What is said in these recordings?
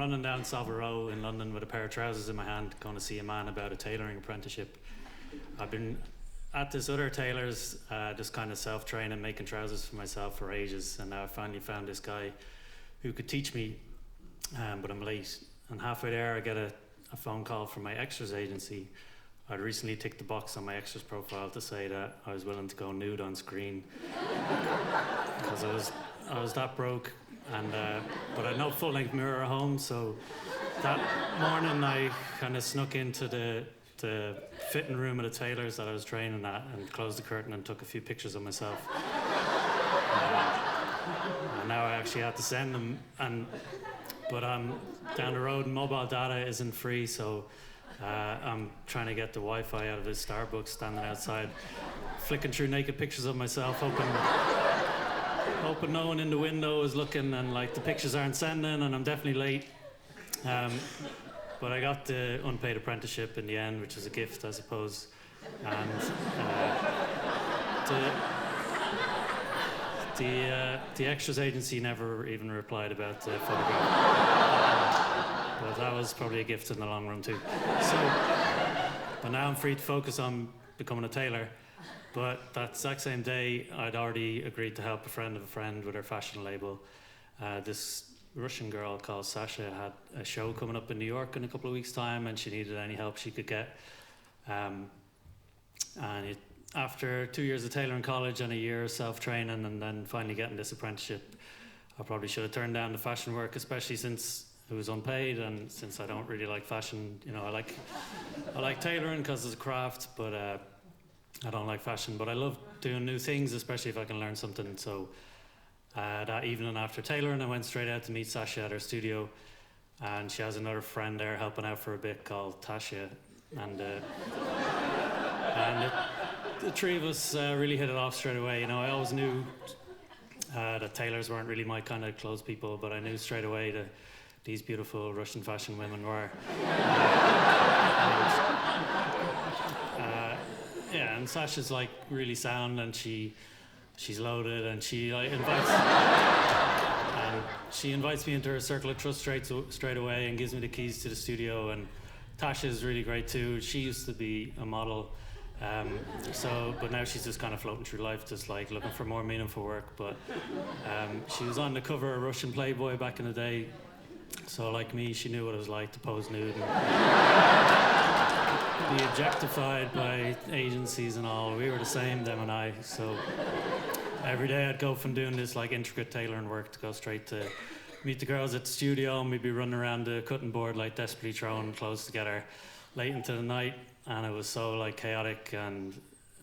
running down Savile Row in London with a pair of trousers in my hand, going to see a man about a tailoring apprenticeship. I've been at this other tailor's, just kind of self-training, making trousers for myself for ages, and now I finally found this guy who could teach me, but I'm late. And halfway there, I get a phone call from my extras agency. I'd recently ticked the box on my extras profile to say that I was willing to go nude on screen because I was that broke, and but I had no full-length mirror at home, so that morning I kind of snuck into the fitting room of the tailors that I was training at and closed the curtain and took a few pictures of myself. And now I actually had to send them, but down the road, mobile data isn't free, so I'm trying to get the Wi-Fi out of this Starbucks, standing outside, flicking through naked pictures of myself, hoping no one in the window is looking, and like the pictures aren't sending, and I'm definitely late. But I got the unpaid apprenticeship in the end, which was a gift, I suppose. And the extras agency never even replied about the photograph. But that was probably a gift in the long run too. But now I'm free to focus on becoming a tailor. But that exact same day, I'd already agreed to help a friend of a friend with her fashion label. This Russian girl called Sasha had a show coming up in New York in a couple of weeks' time, and she needed any help she could get. After 2 years of tailoring college and a year of self-training and then finally getting this apprenticeship, I probably should have turned down the fashion work, especially since it was unpaid, and since I don't really like fashion. You know, I like tailoring because it's a craft, but I don't like fashion. But I love doing new things, especially if I can learn something. So that evening after tailoring, I went straight out to meet Sasha at her studio, and she has another friend there helping out for a bit called Tasha, and the three of us really hit it off straight away. You know, I always knew that tailors weren't really my kind of clothes people, but I knew straight away that these beautiful Russian fashion women were. And Sasha's like really sound, and she's loaded, and she invites me into her circle of trust straight away and gives me the keys to the studio. And Tasha's really great too. She used to be a model, but now she's just kind of floating through life, just like looking for more meaningful work. But she was on the cover of Russian Playboy back in the day, so like me, she knew what it was like to pose nude and be objectified by agencies and all. We were the same, them and I. So every day I'd go from doing this like intricate tailoring work to go straight to meet the girls at the studio, and we'd be running around the cutting board like desperately throwing clothes together late into the night, and it was so like chaotic and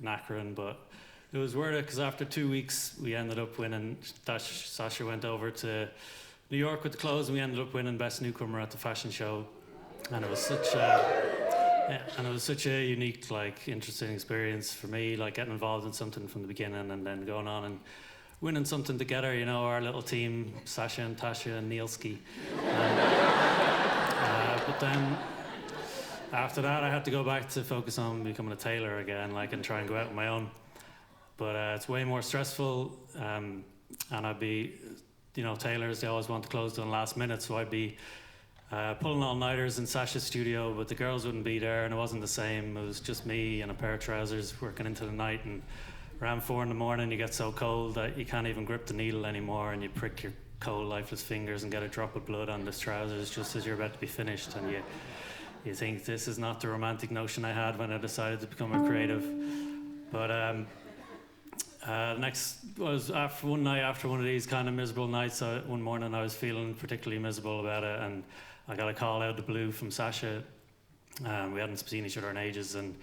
knackering, but it was worth it because after 2 weeks we ended up winning. Sasha went over to New York with the clothes, and we ended up winning Best Newcomer at the fashion show, and it was such a unique, like, interesting experience for me, like getting involved in something from the beginning and then going on and winning something together. You know, our little team, Sasha and Tasha and Nielski. But then after that, I had to go back to focus on becoming a tailor again, like, and try and go out on my own. But it's way more stressful, and I'd be, you know, tailors, they always want the clothes done last minute, so I'd be pulling all-nighters in Sasha's studio, but the girls wouldn't be there, and it wasn't the same. It was just me and a pair of trousers working into the night, and around 4 a.m, you get so cold that you can't even grip the needle anymore, and you prick your cold, lifeless fingers and get a drop of blood on this trousers just as you're about to be finished, and you think, this is not the romantic notion I had when I decided to become a creative. But next was one night after one of these kind of miserable nights. One morning I was feeling particularly miserable about it, and I got a call out of the blue from Sasha. We hadn't seen each other in ages, and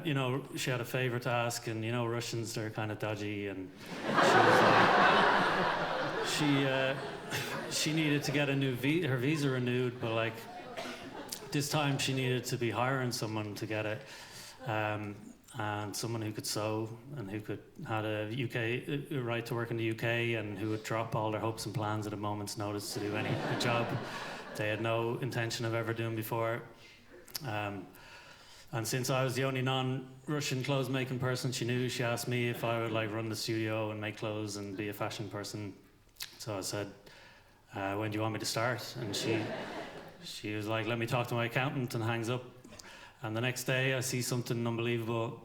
you know, she had a favour to ask, and you know, Russians, they're kind of dodgy, and she was like, she needed to get her visa renewed, but like this time she needed to be hiring someone to get it. And someone who could sew and who had a right to work in the UK, and who would drop all their hopes and plans at a moment's notice to do a job they had no intention of ever doing before. And since I was the only non-Russian clothes-making person she knew, she asked me if I would like run the studio and make clothes and be a fashion person. So I said, when do you want me to start? And she was like, let me talk to my accountant, and hangs up. And the next day I see something unbelievable.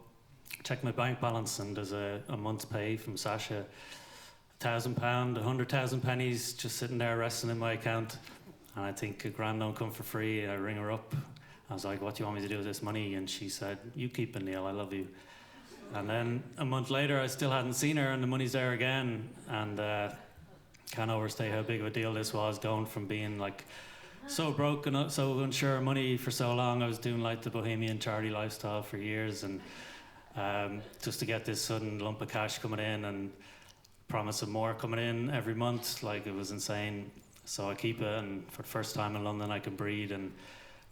Check my bank balance, and there's a month's pay from Sasha. £1,000, 100,000 pennies just sitting there resting in my account. And I think a grand don't come for free. And I ring her up. I was like, what do you want me to do with this money? And she said, you keep it, Neil, I love you. And then a month later, I still hadn't seen her, and the money's there again. And can't overstate how big of a deal this was, going from being like so broke and so unsure of money for so long. I was doing like the bohemian charity lifestyle for years, and just to get this sudden lump of cash coming in and promise of more coming in every month, like, it was insane. So I keep it, and for the first time in London I can breathe. And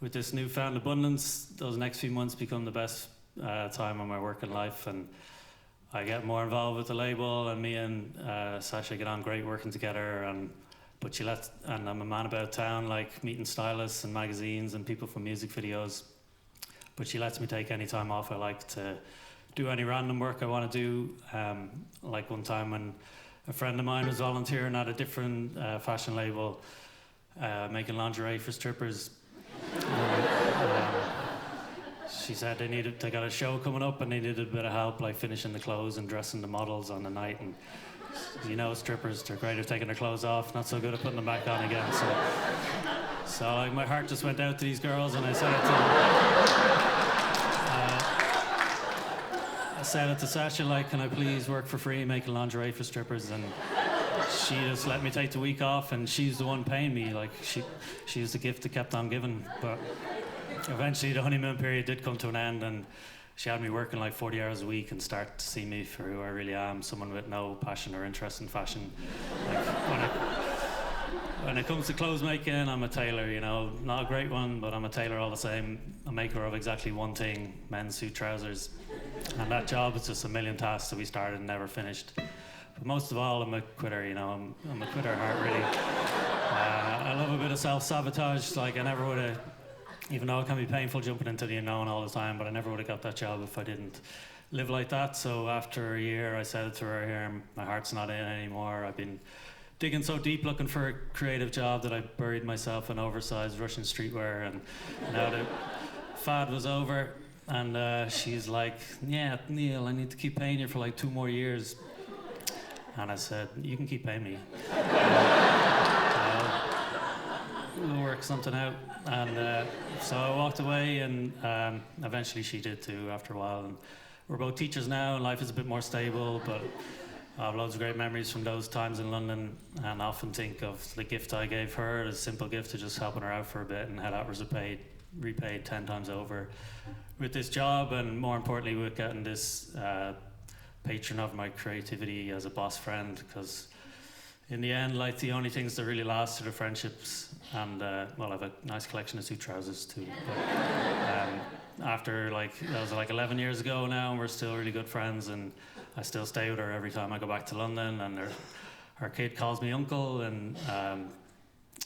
with this newfound abundance, those next few months become the best time of my working life, and I get more involved with the label, and me and Sasha get on great working together. And I'm a man about town, like meeting stylists and magazines and people from music videos, but she lets me take any time off I like to do any random work I want to do. Like one time when a friend of mine was volunteering at a different fashion label, making lingerie for strippers. She said they got a show coming up and they needed a bit of help, like finishing the clothes and dressing the models on the night. And you know, strippers, they're great at taking their clothes off, not so good at putting them back on again. So like, my heart just went out to these girls, and I said it to Sasha, like, can I please work for free making lingerie for strippers? And she just let me take the week off, and she's the one paying me. Like, she was the gift that kept on giving. But eventually the honeymoon period did come to an end, and she had me working like 40 hours a week and start to see me for who I really am, someone with no passion or interest in fashion. Like, when it comes to clothes making, I'm a tailor, you know, not a great one, but I'm a tailor all the same. A maker of exactly one thing, men's suit trousers. And that job is just a million tasks that we started and never finished. But most of all, I'm a quitter, you know, I'm a quitter at heart, really. I love a bit of self-sabotage. Like, I never would have, even though it can be painful jumping into the unknown all the time, but I never would have got that job if I didn't live like that. So after a year, I said it to her here, my heart's not in it anymore. I've been digging so deep looking for a creative job that I buried myself in oversized Russian streetwear, and now the fad was over. And she's like, yeah, Neil, I need to keep paying you for like 2 more years. And I said, you can keep paying me. We'll work something out. And so I walked away, and eventually she did too after a while. And we're both teachers now, and life is a bit more stable, but I have loads of great memories from those times in London, and I often think of the gift I gave her, a simple gift of just helping her out for a bit, and how that was repaid 10 times over with this job, and more importantly with getting this patron of my creativity as a boss friend, because in the end, like, the only things that really last are the friendships. And well, I have a nice collection of suit trousers too. But, after, like, that was like 11 years ago now, and we're still really good friends, and I still stay with her every time I go back to London, and her kid calls me uncle, and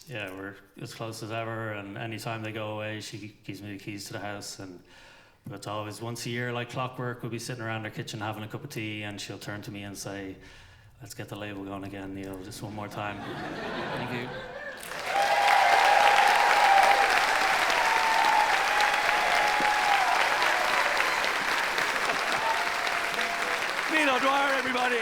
yeah, we're as close as ever. And anytime they go away, she gives me the keys to the house. But it's always once a year, like clockwork. We'll be sitting around her kitchen having a cup of tea, and she'll turn to me and say, let's get the label going again, Neil, just one more time. Thank you. Neil O'Dwyer, everybody.